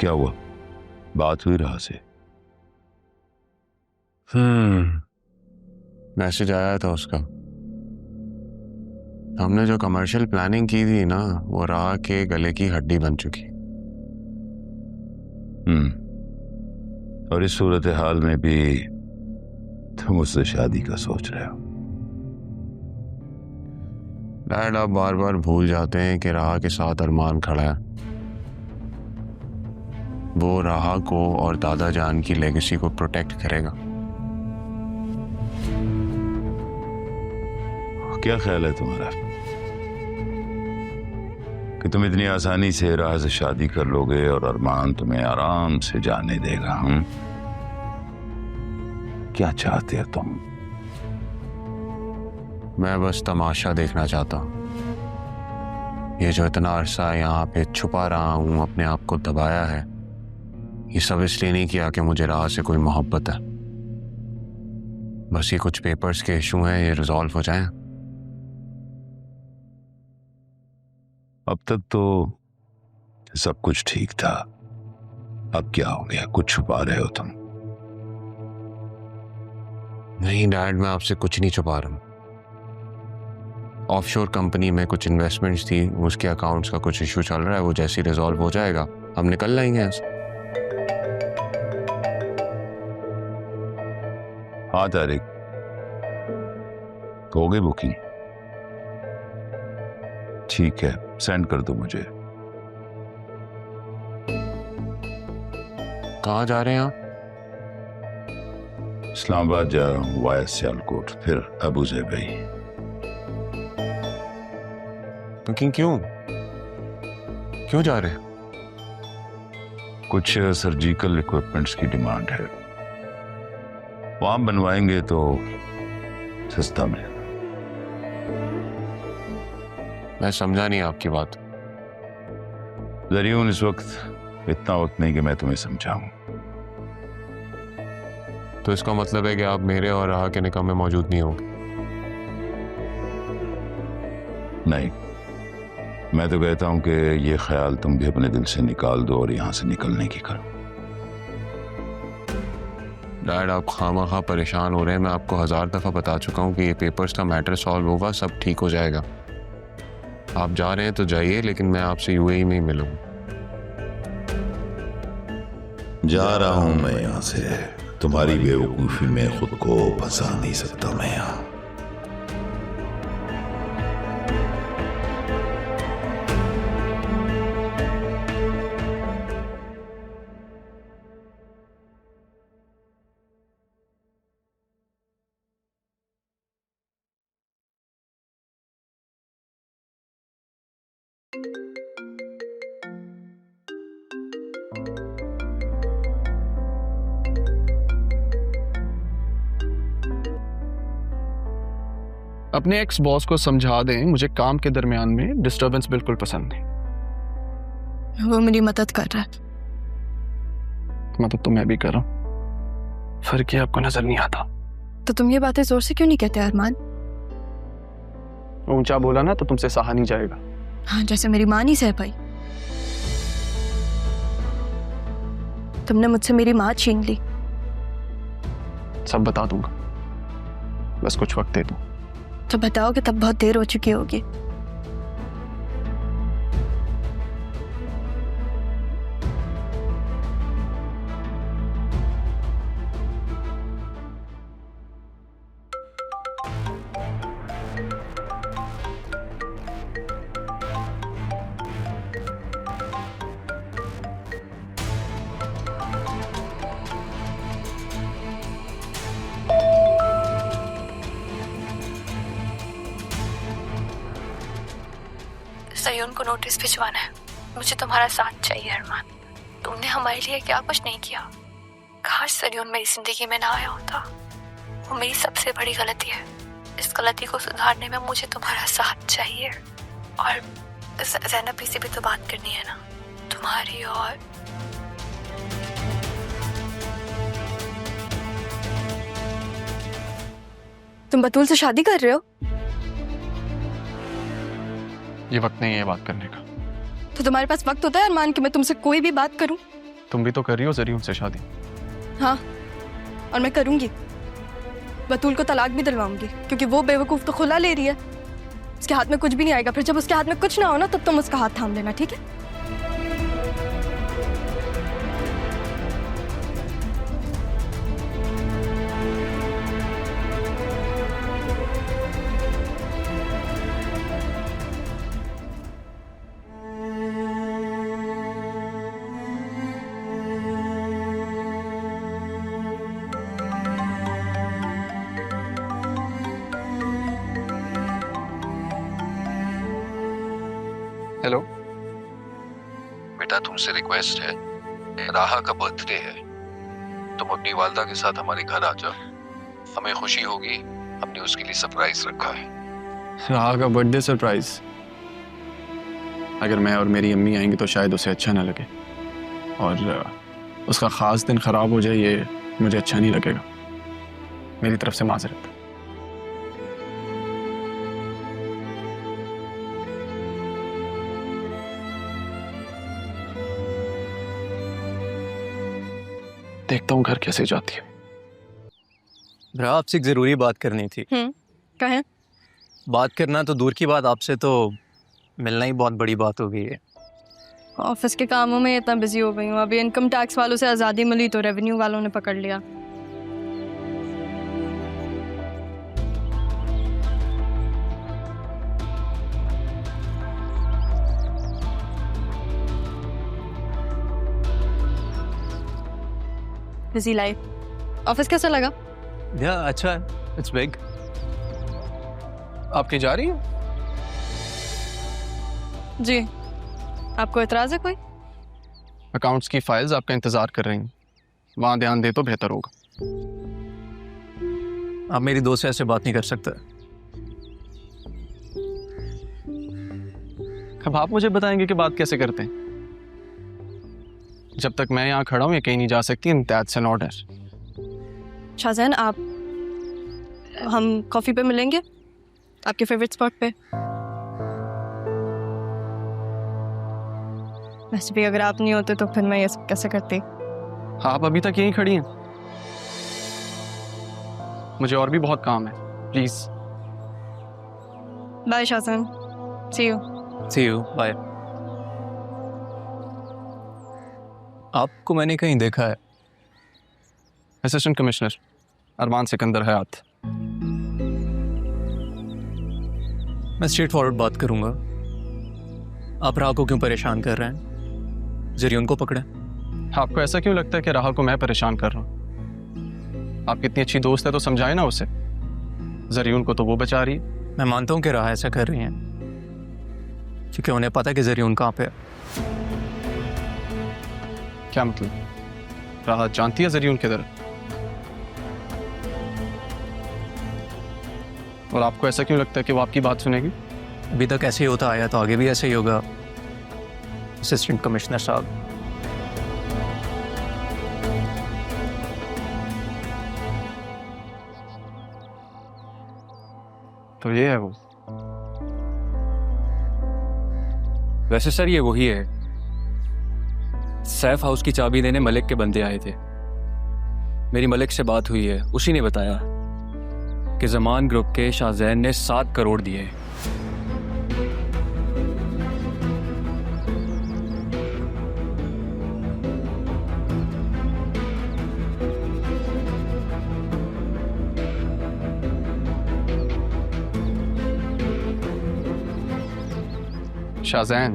क्या हुआ? बात हुई राह से? मैसेज आया था उसका। हमने जो कमर्शियल प्लानिंग की थी ना, वो राह के गले की हड्डी बन चुकी। और इस सूरत हाल में भी तुम उससे शादी का सोच रहे हो? डैड, आप बार बार भूल जाते हैं कि राह के साथ अरमान खड़ा है। वो राह को और दादा जान की लेगेसी को प्रोटेक्ट करेगा। क्या ख्याल है तुम्हारा कि तुम इतनी आसानी से राह से शादी कर लोगे और अरमान तुम्हें आराम से जाने देगा? हम क्या चाहते हो तुम? मैं बस तमाशा देखना चाहता हूं। ये जो इतना अरसा यहाँ पे छुपा रहा हूं, अपने आप को दबाया है, ये सब इसलिए नहीं किया कि मुझे राह से कोई मोहब्बत है। बस ये कुछ पेपर्स के इशू हैं, ये रिजॉल्व हो जाएं। अब तक तो सब कुछ ठीक था, अब क्या हो गया? कुछ छुपा रहे हो तुम? नहीं डैड, मैं आपसे कुछ नहीं छुपा रहा हूं। ऑफशोर कंपनी में कुछ इन्वेस्टमेंट्स थी, उसके अकाउंट्स का कुछ इशू चल रहा है। वो जैसे ही रिजॉल्व हो जाएगा हम निकल जाएंगे ऐसे। हाँ तारिक, हो गई बुकिंग? ठीक है, सेंड कर दो मुझे। कहाँ जा रहे हैं आप? इस्लामाबाद जा रहा हूँ वाया सियालकोट, फिर अबू ज़ेबी। बुकिंग क्यों क्यों जा रहे हैं? कुछ सर्जिकल इक्विपमेंट्स की डिमांड है, वहां बनवाएंगे तो सस्ता मिलेगा। मैं समझा नहीं आपकी बात। जरियून, इस वक्त इतना वक्त नहीं कि मैं तुम्हें समझाऊं। तो इसका मतलब है कि आप मेरे और राह के निकाह में मौजूद नहीं होंगे? नहीं, मैं तो कहता हूं कि ये ख्याल तुम भी अपने दिल से निकाल दो और यहां से निकलने की करो। डैड, आप खामखा परेशान हो रहे हैं। मैं आपको 1000 दफ़ा बता चुका हूँ कि ये पेपर्स का मैटर सॉल्व होगा, सब ठीक हो जाएगा। आप जा रहे हैं तो जाइए, लेकिन मैं आपसे यूएई में ही मिलूंगा। जा रहा हूं मैं यहां से। तुम्हारी बेवकूफी में खुद को फंसा नहीं सकता मैं यहां। अपने एक्स बॉस को समझा दें, मुझे काम के दरमियान में डिस्टरबेंस बिल्कुल पसंद नहीं। वो मेरी मदद कर रहा है। मदद तो मैं भी कर रहा हूँ, फर्क ये आपको नजर नहीं आता। तो तुम ये बातें जोर से क्यों नहीं कहते अरमान? ऊंचा बोला ना तो तुमसे सहा नहीं जाएगा। हाँ, जैसे मेरी माँ नहीं सह पाई। तुमने मुझसे मेरी माँ छीन ली। सब बता दूंगा, बस कुछ वक्त दे दो। तो बताओगे तब बहुत देर हो चुकी होगी। सयून को नोटिस भिजवाना है। मुझे तुम्हारा साथ चाहिए अरमान। तुमने हमारे लिए क्या कुछ नहीं किया। काश सयून मेरी जिंदगी में ना आया होता। वो मेरी सबसे बड़ी गलती है। इस गलती को सुधारने में मुझे तुम्हारा साथ चाहिए। और ज़ैनब से भी तो बात करनी है ना, तुम्हारी। और तुम बतूल से शादी कर रहे हो? ये वक्त नहीं है बात करने का। तो तुम्हारे पास वक्त होता है अरमान कि मैं तुमसे कोई भी बात करूं? तुम भी तो कर रही हो जरियून से शादी। हाँ, और मैं करूँगी। बतूल को तलाक भी दिलवाऊंगी, क्योंकि वो बेवकूफ़ तो खुला ले रही है। उसके हाथ में कुछ भी नहीं आएगा। फिर जब उसके हाथ में कुछ ना हो ना, तब तुम उसका हाथ थाम लेना, ठीक है? हेलो। बेटा तुमसे रिक्वेस्ट है, राहा का बर्थडे है, तुम अपनी वालदा के साथ हमारे घर आ जाओ, हमें खुशी होगी। हमने उसके लिए सरप्राइज रखा है। राहा का बर्थडे सरप्राइज? अगर मैं और मेरी अम्मी आएंगे तो शायद उसे अच्छा ना लगे, और उसका ख़ास दिन ख़राब हो जाए ये मुझे अच्छा नहीं लगेगा। मेरी तरफ से माजरत। देखता हूँ घर कैसे जाती है। भरा, आपसे एक ज़रूरी बात करनी थी। कहें। बात करना तो दूर की बात, आपसे तो मिलना ही बहुत बड़ी बात हो गई है। ऑफिस के कामों में इतना बिजी हो गई हूँ। अभी इनकम टैक्स वालों से आज़ादी मिली तो रेवेन्यू वालों ने पकड़ लिया। Busy life. ऑफिस कैसा लगा? या अच्छा है, इट्स बिग। आपकी जा रही है? जी। आपको एतराज़ है कोई? अकाउंट्स की फाइल्स आपका इंतज़ार कर रही हैं, वहाँ ध्यान दे तो बेहतर होगा। आप मेरी दोस्त से ऐसे बात नहीं कर सकते। अब आप मुझे बताएंगे कि बात कैसे करते हैं? जब तक मैं यहाँ खड़ा हूँ ये कहीं नहीं जा सकती, and that's an order. Shah Jahan, हम कॉफ़ी पे मिलेंगे आपके फेवरेट स्पॉट पे। वैसे भी अगर आप नहीं होते तो फिर मैं ये सब कैसे करती? आप अभी तक यहीं खड़ी हैं। मुझे और भी बहुत काम है, please. Bye Shahjahan, see you. Bye. आपको मैंने कहीं देखा है। Assistant commissioner Arman Sikandar Hayat. मैं स्ट्रेट फॉरवर्ड बात करूंगा। आप राह को क्यों परेशान कर रहे हैं? जरियून को पकड़े। आपको ऐसा क्यों लगता है कि राह को मैं परेशान कर रहा हूँ? आप कितनी अच्छी दोस्त है तो समझाए ना उसे। जरियून को तो वो बचा रही है। मैं मानता हूँ कि राह ऐसा कर रही हैं क्योंकि उन्हें पता है कि जरियून कहाँ पे है। क्या मतलब? राह जानती है जरियून किधर है? और आपको ऐसा क्यों लगता है कि वो आपकी बात सुनेगी? अभी तक ऐसे ही होता आया तो आगे भी ऐसे ही होगा असिस्टेंट कमिश्नर साहब। तो ये है वो। वैसे सर ये वही है। सैफ हाउस की चाबी देने मलिक के बंदे आए थे। मेरी मलिक से बात हुई है, उसी ने बताया कि जमान ग्रुप के शाहजैन ने 7 करोड़ दिए। शाहजैन